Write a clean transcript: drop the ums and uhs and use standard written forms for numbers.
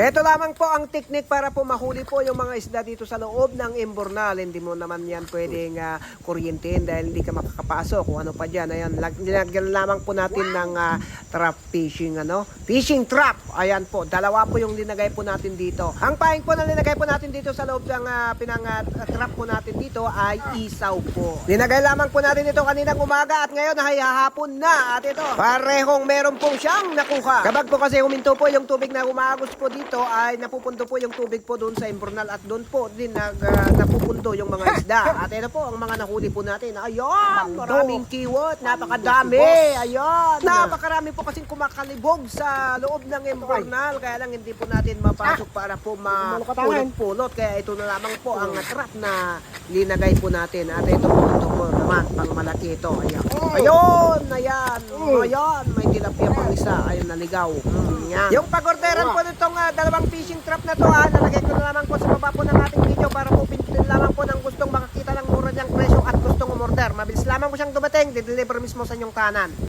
Ito lamang po ang technique para po mahuli po yung mga isda dito sa loob ng imbornal. Hindi mo naman yan pwedeng kuryentein dahil hindi ka makakapasok. Kung ano pa dyan. Ayan, nilagyan lamang po natin ng trap fishing. Fishing trap. Ayan po. Dalawa po yung linagay po natin dito. Ang paing po na linagay po natin dito sa loob ng trap po natin dito ay isaw po. Linagay lamang po natin ito kaninang umaga at ngayon ay hahapon na. At ito, parehong meron pong siyang nakuha. Kapag po kasi huminto po yung tubig na umagos po dito, ay napupunto po yung tubig po doon sa imbornal at doon po din napupunto yung mga isda. At ito po ang mga nahuli po natin. Ayun, maraming kiwot, napakadami. Ayun, napakarami po kasing kumakalibog sa loob ng imbornal. Kaya lang hindi po natin mapasok para po mapulot-pulot. Kaya ito na lamang po ang trap na linagay po natin. At ito po naman, pang malaki ito. Ayan. Ayun, ayan. Ayan, may tilapia pang isa. Ayun, naligaw. Yan. Yung pag-orderan po nitong dalawang fishing trap na to, nalagay ko na lamang po sa baba po ng ating video para po pindutin lamang po ng gustong makakita ng mura niyang presyo at gustong umorder. Mabilis lamang po siyang dumating, dideliver mismo sa inyong kanan.